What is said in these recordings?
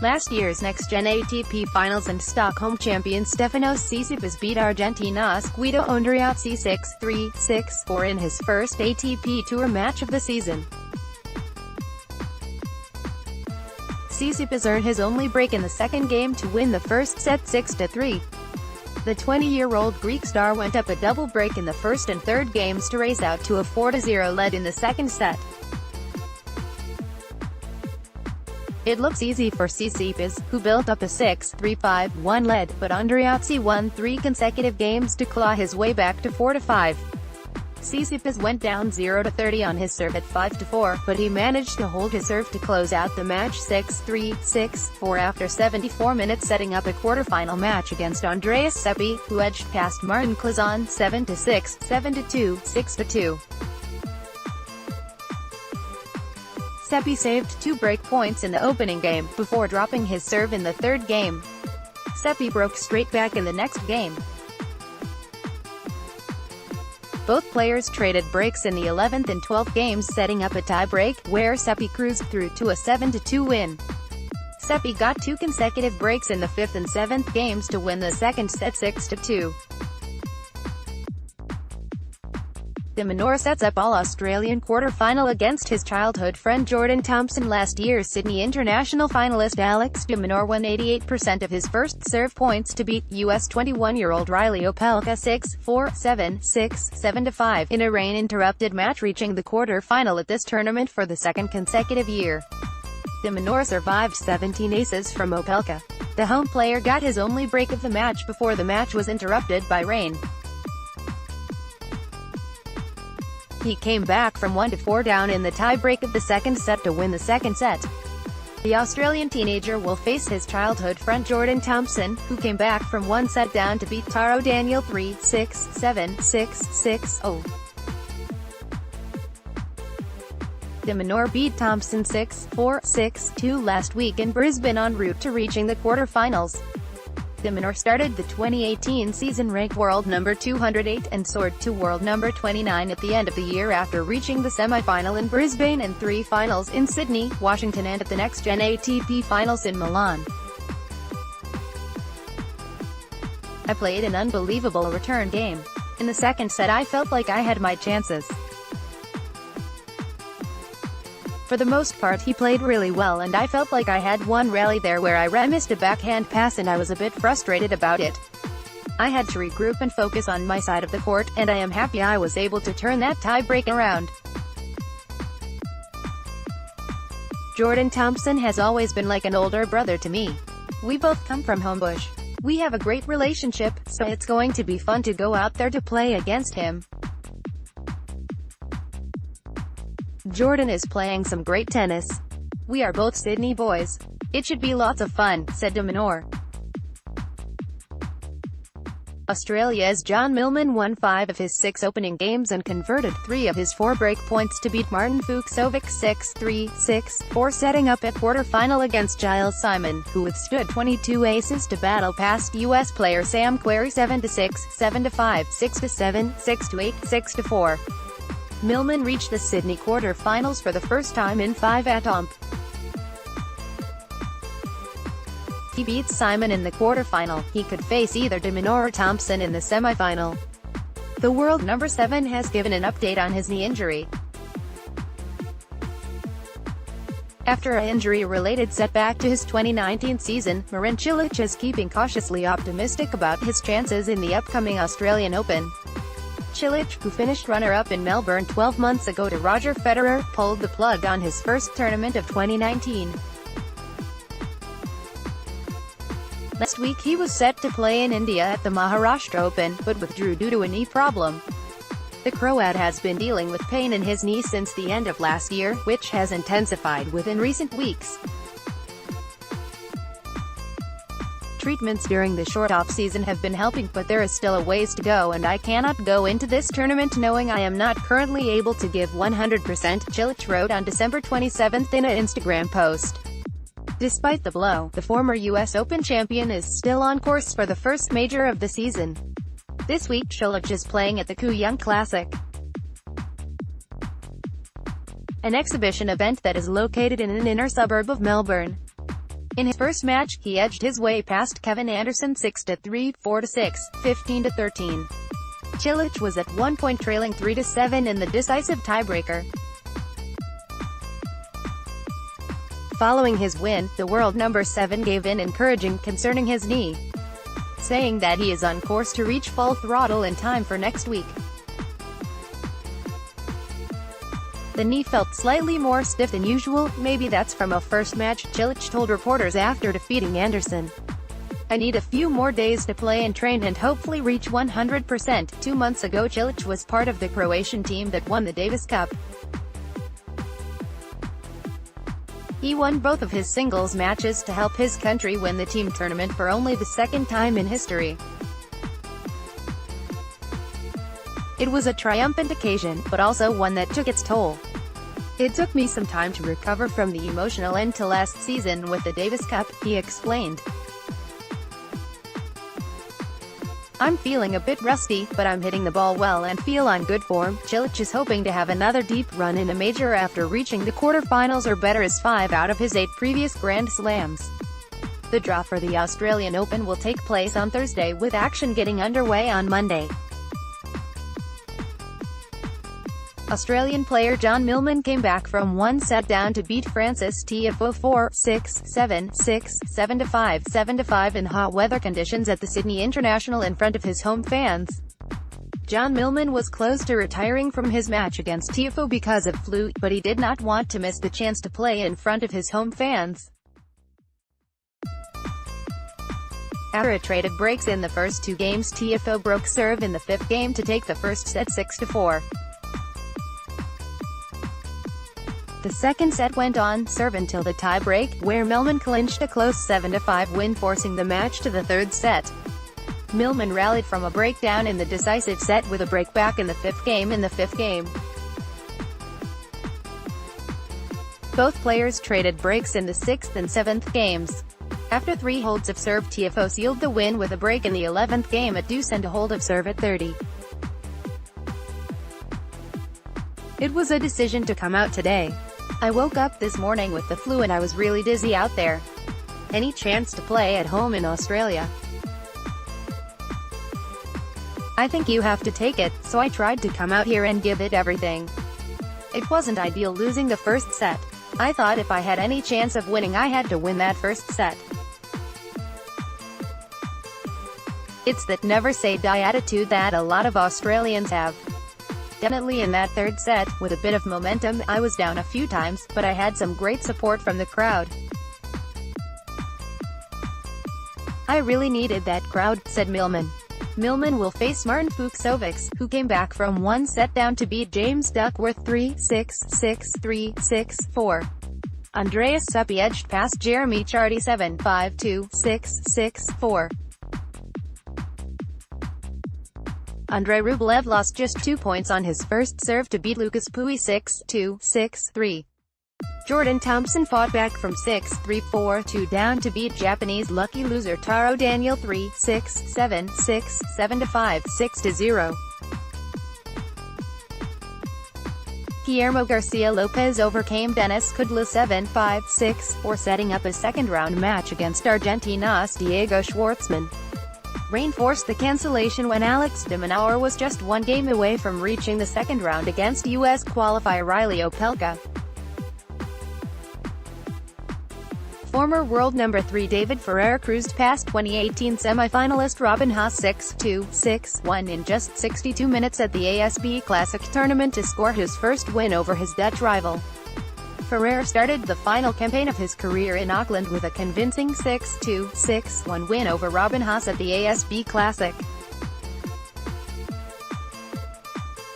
Last year's next-gen ATP Finals and Stockholm champion Stefanos Tsitsipas beat Argentina's Guido Andreozzi 6-3, 6-4 in his first ATP Tour match of the season. Tsitsipas earned his only break in the second game to win the first set 6-3. The 20-year-old Greek star went up a double break in the first and third games to race out to a 4-0 lead in the second set. It looks easy for Tsitsipas, who built up a 6-3-5-1 lead, but Andreozzi won 3 consecutive games to claw his way back to 4-5. Tsitsipas went down 0-30 on his serve at 5-4, but he managed to hold his serve to close out the match 6-3, 6-4 after 74 minutes, setting up a quarterfinal match against Andreas Seppi, who edged past Martin Klizan 7-6, 7-2, 6-2. Seppi saved 2 break points in the opening game, before dropping his serve in the third game. Seppi broke straight back in the next game. Both players traded breaks in the 11th and 12th games, setting up a tie-break, where Seppi cruised through to a 7-2 win. Seppi got 2 consecutive breaks in the 5th and 7th games to win the second set 6-2. De Minaur sets up all-Australian quarter-final against his childhood friend Jordan Thompson. Last year's Sydney International finalist Alex de Minaur won 88% of his first serve points to beat US 21-year-old Riley Opelka 6-4, 7-6, 7-5 in a rain-interrupted match, reaching the quarter-final at this tournament for the second consecutive year. De Minaur survived 17 aces from Opelka. The home player got his only break of the match before the match was interrupted by rain. He came back from 1-4 down in the tie-break of the second set to win the second set. The Australian teenager will face his childhood friend Jordan Thompson, who came back from 1 set down to beat Taro Daniel 3-6, 7-6, 6-0. De Minaur beat Thompson 6-4, 6-2 last week in Brisbane en route to reaching the quarter-finals. De Minaur started the 2018 season ranked world number 208 and soared to world number 29 at the end of the year after reaching the semi-final in Brisbane and 3 finals in Sydney, Washington and at the next-gen ATP Finals in Milan. I played an unbelievable return game. In the second set I felt like I had my chances. For the most part he played really well and I felt like I had one rally there where I missed a backhand pass and I was a bit frustrated about it. I had to regroup and focus on my side of the court, and I am happy I was able to turn that tie-break around. Jordan Thompson has always been like an older brother to me. We both come from Homebush. We have a great relationship, so it's going to be fun to go out there to play against him. Jordan is playing some great tennis. We are both Sydney boys. It should be lots of fun, said de Minaur. Australia's John Millman won 5 of his 6 opening games and converted 3 of his 4 break points to beat Martin Fucsovic 6-3, 6-4, setting up at quarter-final against Giles Simon, who withstood 22 aces to battle past US player Sam Querrey 7-6, 7-5, 6-7, 6-8, 6-4. Millman reached the Sydney quarter-finals for the first time in 5 ATP. He beats Simon in the quarter-final. He could face either de Minaur or Thompson in the semi-final. The world number 7 has given an update on his knee injury. After an injury-related setback to his 2019 season, Marin Cilic is keeping cautiously optimistic about his chances in the upcoming Australian Open. Cilic, who finished runner-up in Melbourne 12 months ago to Roger Federer, pulled the plug on his first tournament of 2019. Last week he was set to play in India at the Maharashtra Open, but withdrew due to a knee problem. The Croat has been dealing with pain in his knee since the end of last year, which has intensified within recent weeks. Treatments during the short off-season have been helping, but there is still a ways to go and I cannot go into this tournament knowing I am not currently able to give 100%, Cilic wrote on December 27 in an Instagram post. Despite the blow, the former US Open champion is still on course for the first major of the season. This week Cilic is playing at the Kooyong Classic, an exhibition event that is located in an inner suburb of Melbourne. In his first match, he edged his way past Kevin Anderson 6-3, 4-6, 15-13. Cilic was at one point trailing 3-7 in the decisive tiebreaker. Following his win, the world number 7 gave in encouraging concerning his knee, saying that he is on course to reach full throttle in time for next week. The knee felt slightly more stiff than usual, maybe that's from a first match, Cilic told reporters after defeating Anderson. I need a few more days to play and train and hopefully reach 100%. 2 months ago Cilic was part of the Croatian team that won the Davis Cup. He won both of his singles matches to help his country win the team tournament for only the second time in history. It was a triumphant occasion, but also one that took its toll. It took me some time to recover from the emotional end to last season with the Davis Cup, he explained. I'm feeling a bit rusty, but I'm hitting the ball well and feel on good form. Cilic is hoping to have another deep run in a major after reaching the quarterfinals or better as 5 out of his 8 previous Grand Slams. The draw for the Australian Open will take place on Thursday with action getting underway on Monday. Australian player John Millman came back from one set down to beat Francis Tiafoe 4-6, 7-6, 7-5, 7-5 in hot weather conditions at the Sydney International in front of his home fans. John Millman was close to retiring from his match against Tiafoe because of flu, but he did not want to miss the chance to play in front of his home fans. After a trade of breaks in the first 2 games, Tiafoe broke serve in the 5th game to take the first set 6-4. The second set went on serve until the tie-break, where Millman clinched a close 7-5 win, forcing the match to the 3rd set. Millman rallied from a breakdown in the decisive set with a break back in the 5th game. In the 5th game, both players traded breaks in the 6th and 7th games. After 3 holds of serve, Tiafoe sealed the win with a break in the 11th game at deuce and a hold of serve at 30. It was a decision to come out today. I woke up this morning with the flu and I was really dizzy out there. Any chance to play at home in Australia? I think you have to take it, so I tried to come out here and give it everything. It wasn't ideal losing the first set. I thought if I had any chance of winning I had to win that first set. It's that never say die attitude that a lot of Australians have. Definitely in that 3rd set, with a bit of momentum, I was down a few times, but I had some great support from the crowd. I really needed that crowd, said Millman. Millman will face Martin Fucsovics, who came back from one set down to beat James Duckworth 3-6, 6-3, 6-4. Andreas Seppi edged past Jeremy Chardy 7-5, 2, 6, 6-4. Andrei Rublev lost just 2 points on his first serve to beat Lucas Pouille 6-2, 6-3. Jordan Thompson fought back from 6-3, 4-2 down to beat Japanese lucky loser Taro Daniel 3-6, 7-6, 7-5, 6-0. Guillermo Garcia Lopez overcame Denis Kudla 7-5, 6-4, setting up a second-round match against Argentina's Diego Schwartzman. Rain forced the cancellation when Alex de Minaur was just 1 game away from reaching the second round against U.S. qualifier Riley Opelka. Former world number 3 David Ferrer cruised past 2018 semi-finalist Robin Haas 6-2, 6-1 in just 62 minutes at the ASB Classic tournament to score his first win over his Dutch rival. Ferrer started the final campaign of his career in Auckland with a convincing 6-2, 6-1 win over Robin Haas at the ASB Classic.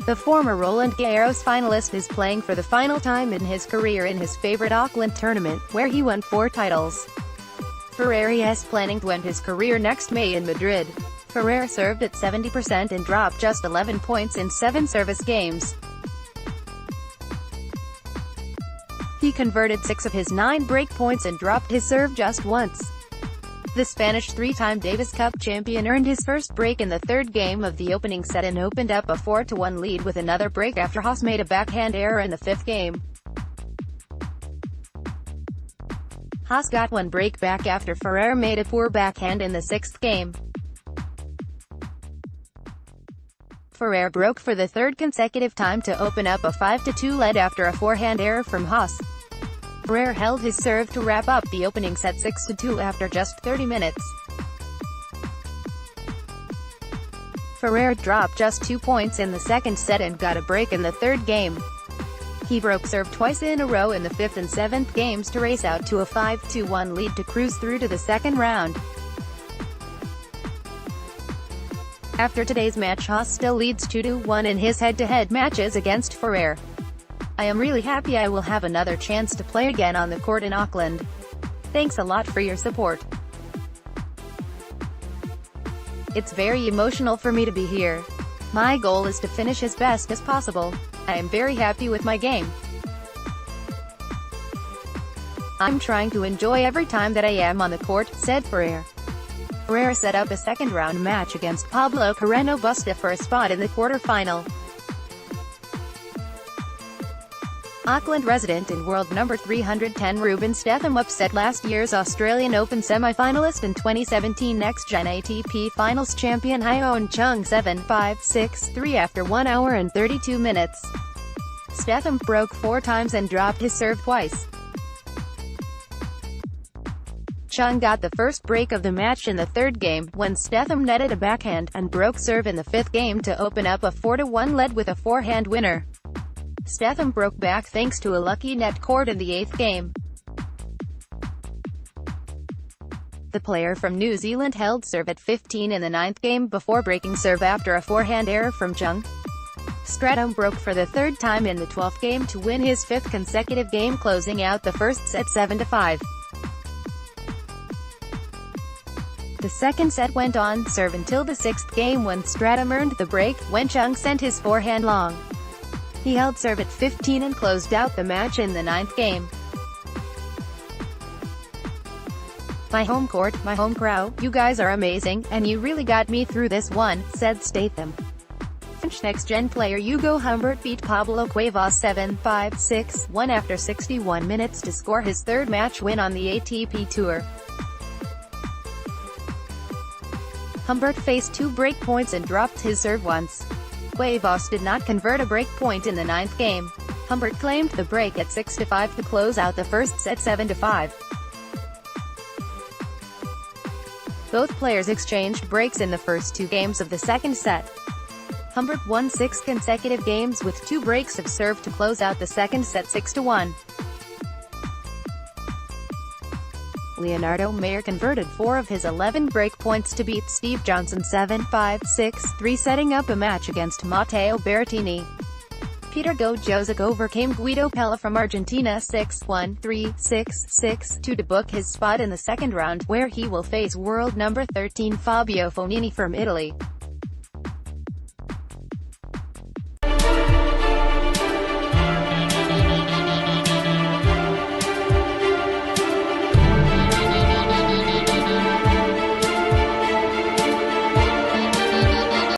The former Roland Garros finalist is playing for the final time in his career in his favorite Auckland tournament, where he won 4 titles. Ferrer is planning to end his career next May in Madrid. Ferrer served at 70% and dropped just 11 points in 7 service games. He converted 6 of his 9 break points and dropped his serve just once. The Spanish 3-time Davis Cup champion earned his first break in the 3rd game of the opening set and opened up a 4-1 lead with another break after Haas made a backhand error in the 5th game. Haas got one break back after Ferrer made a poor backhand in the sixth game. Ferrer broke for the third consecutive time to open up a 5-2 lead after a forehand error from Haas. Ferrer held his serve to wrap up the opening set 6-2 after just 30 minutes. Ferrer dropped just 2 points in the second set and got a break in the third game. He broke serve twice in a row in the fifth and seventh games to race out to a 5-1 lead to cruise through to the second round. After today's match, Haas still leads 2-1 in his head-to-head matches against Ferrer. I am really happy I will have another chance to play again on the court in Auckland. Thanks a lot for your support. It's very emotional for me to be here. My goal is to finish as best as possible. I am very happy with my game. I'm trying to enjoy every time that I am on the court, said Ferrer. Ferrer set up a second-round match against Pablo Carreño Busta for a spot in the quarter-final. Auckland resident and world number 310 Ruben Stefanos upset last year's Australian Open semi-finalist and 2017 next-gen ATP Finals champion Hyeon Chung 7-5-6-3 after 1 hour and 32 minutes. Stefanos broke 4 times and dropped his serve twice. Chung got the first break of the match in the third game, when Stefanos netted a backhand, and broke serve in the fifth game to open up a 4-1 lead with a forehand winner. Stefanos broke back thanks to a lucky net cord in the eighth game. The player from New Zealand held serve at 15 in the ninth game before breaking serve after a forehand error from Chung. Stefanos broke for the third time in the 12th game to win his fifth consecutive game, closing out the first set 7-5. The second set went on serve until the sixth game when Stefanos earned the break, when Chung sent his forehand long. He held serve at 15 and closed out the match in the ninth game. My home court, my home crowd, you guys are amazing, and you really got me through this one, said Stefanos. French next-gen player Hugo Humbert beat Pablo Cuevas 7-5-6-1 after 61 minutes to score his third match win on the ATP Tour. Humbert faced 2 break points and dropped his serve once. Cuevas did not convert a break point in the ninth game. Humbert claimed the break at 6-5 to close out the first set 7-5. Both players exchanged breaks in the first 2 games of the second set. Humbert won 6 consecutive games with 2 breaks of serve to close out the second set 6-1. Leonardo Mayer converted 4 of his 11 break points to beat Steve Johnson 7-5-6-3, setting up a match against Matteo Berrettini. Peter Gojowski overcame Guido Pella from Argentina 6-1-3-6-6-2 to book his spot in the second round, where he will face world number 13 Fabio Fognini from Italy.